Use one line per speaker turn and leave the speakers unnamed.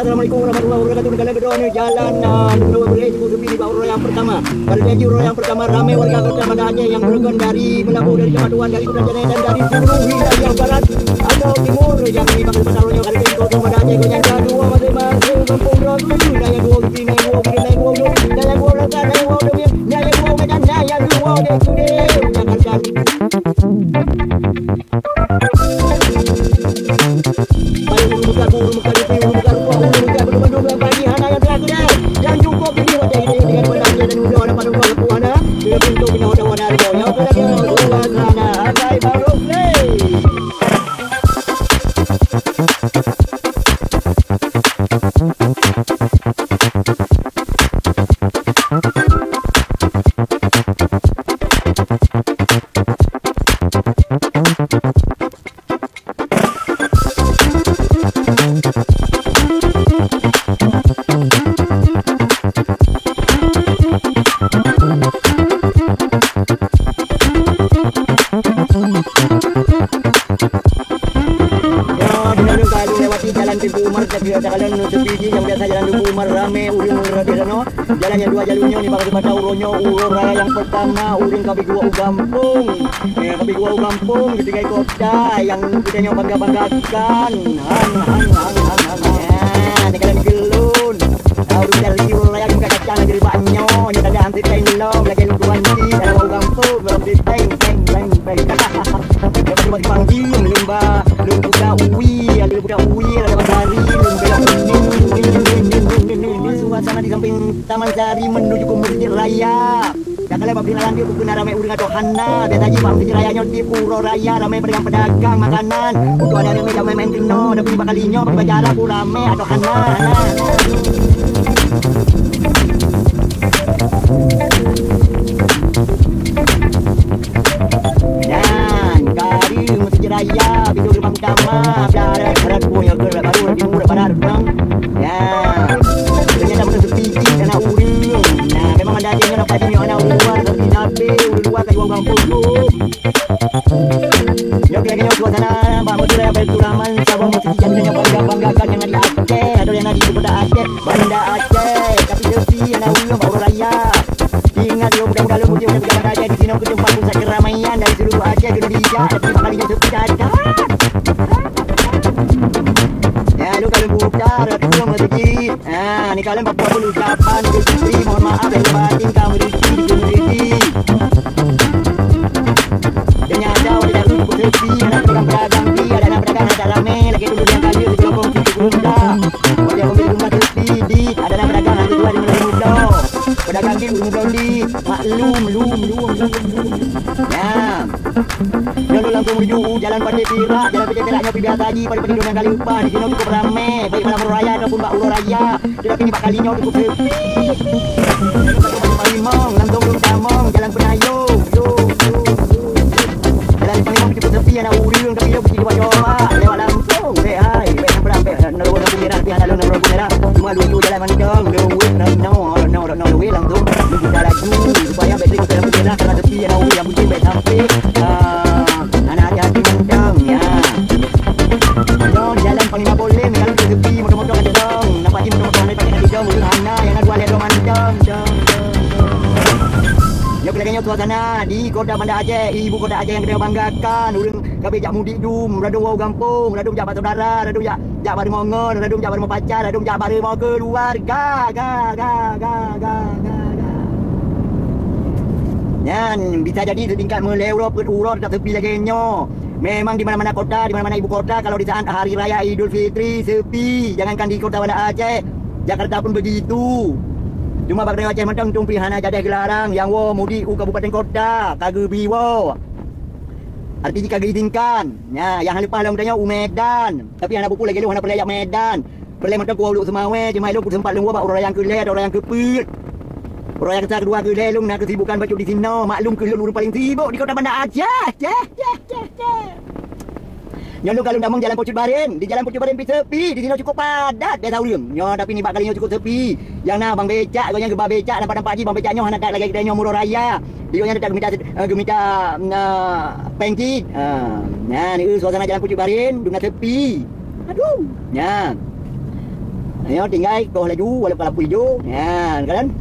Assalamualaikum warahmatullahi wabarakatuh. Negara kedua ni jalan Nurul Beri Sepi di bawah yang pertama. Pada janji yang pertama ramai warga kota Banda Aceh yang bergerak dari Melapur, dari Kematuan, dari Putrajaya dan dari seluruh wilayah barat atau timur yang dipakai pasar royal kali ini kota Banda Aceh. Yang kedua masing-masing kampung Rasul. Daya dua kiri, daya dua kiri, daya dua dua, daya dua rasa, daya dua dua, daya dua medan, daya dua dek sudah. Jangan yang cukup ini wajah ini dengan wajahnya dan udah orang pada orang puana dia pintu bina orang warna hijau yang terakhir dua sana agai baru play. Jalan Tepi yang biasa jalan Duku Umar rame uring di sana. Jalannya dua jalurnya ni bakal dibaca uronyo urur raya yang pertama uring Kabi Gua Ugampung. Kabi Gua Ugampung ketiga kota yang kita bangga-banggakan. Ni kalian gelun. Urung dari urur raya buka kacang jadi banyo. Ni ada anti kain long lagi lu wanti dalam Ugampung belum di peng. Cuma dipanggil lembah lu buka uwi, ada buka uwi ada matahari suasana di samping Taman Sari menuju ke Masjid Raya. Dah kala bab dinalan dia bukan ramai urang atau hana. Dia tadi bang Masjid Raya di Puro Raya ramai pedagang makanan. Untuk ada yang main kino, ada berapa kalinya berbacara pun ramai atau hana. Dan kali Masjid Raya video gerbang utama ada berat punya gerak baru di murah pada bang. Ya. Ternyata betul tinggi karena uring. Nah, memang ada yang nak pakai orang luar tapi nabe uring luar kayu kampung. Ya kira-kira suasana Mbak Masjid Raya Baituraman Sabang Masjid yang bangga-banggakan yang ada di Aceh, ada yang ada di Kota Aceh, Banda Aceh, tapi tepi yang ulang Bawah Raya. Ingat yo bukan kalau mesti bukan Banda Aceh di sini ke tempat pusat keramaian dari seluruh Aceh ke Indonesia, tapi kalinya tepi ada. Ya, lu kalau buka ratu masjid. Ah, ni kalian bapak perlu ucapan Fitri, mohon maaf lahir batin kamu di sini. Dan ada wadah cukup tepi, ada pedagang di, ada pedagang ada rame, lagi dulu yang kali di kelompok itu bunda. Wajah mobil rumah tepi di, ada pedagang ada dua di muda. Pedagang di muda di, maklum. Ya. Jangan langsung menuju jalan Pandai Perak, jalan Pandai Peraknya pergi biasa lagi pada penduduk yang kali upah. Di sini cukup ramai, baik Malam Raya ataupun Mbak Uro Raya. Tetapi ini kalinya cukup sepi. Palimong, langsung belum Tamong, jalan Penayung. Jalan Palimong cukup sepi, anak uring tapi dia pergi coba-coba. Lewat langsung, hai, baik sampai naruh merah, pihak lalu naruh merah. Cuma lucu jalan mancang, lewat, no, langsung kita laju supaya baik tengok jalan merah karena sepi anak uring yang mungkin baik sampai. Anak hati-hati mancang, ya. Jalan paling tak boleh, kalau ke tepi, motor-motor ada dong. Nampak je motor-motor ada pakai hidung, uring hana yang ada dua lihat dua mancang. Ya kira-kira suasana di Kota Banda Aceh, ibu kota Aceh yang kita banggakan. Uring kabeh jak mudik dum, radum wau kampung, radum jak saudara, radum jak baru mongon, radum jak baru mau pacar, radum jak baru mau keluarga. Dan bisa jadi setingkat melewat urut tak tepi lagi nyo. Memang di mana-mana kota, di mana-mana ibu kota kalau di saat hari raya Idul Fitri sepi. Jangankan di Kota Banda Aceh, Jakarta pun begitu. Cuma bagi Aceh macam tumpi hana jadah gelarang yang wo mudik u kabupaten kota, kagak biwo. Artinya kagak izinkan. Ya, yang lepas lang tanya u Medan. Tapi anak buku lagi lu hana perlayak Medan. Perlayak macam ku lu semawe, cuma lu sempat lu ba orang yang kelet, orang yang kepit. Orang yang kedua ke lelung nak kesibukan baju di sini. Maklum ke lelung paling sibuk di Kota Banda Aceh. Nyono kalau namang jalan Pucuk Barin, di jalan Pucuk Barin sepi, di sini cukup padat. Dia tahu dia. Nyo tapi ni bak kalinya cukup sepi. Yang na bang becak, gonya gebah becak nampak ji bang becaknya hana tak lagi kita nyo Muro Raya. Dia gonya tak gemita pengki. Nah, ni suasana jalan Pucuk Barin dengan sepi. Aduh. Ya. Ya, tinggal kau laju walaupun lampu hijau. Ya, kan?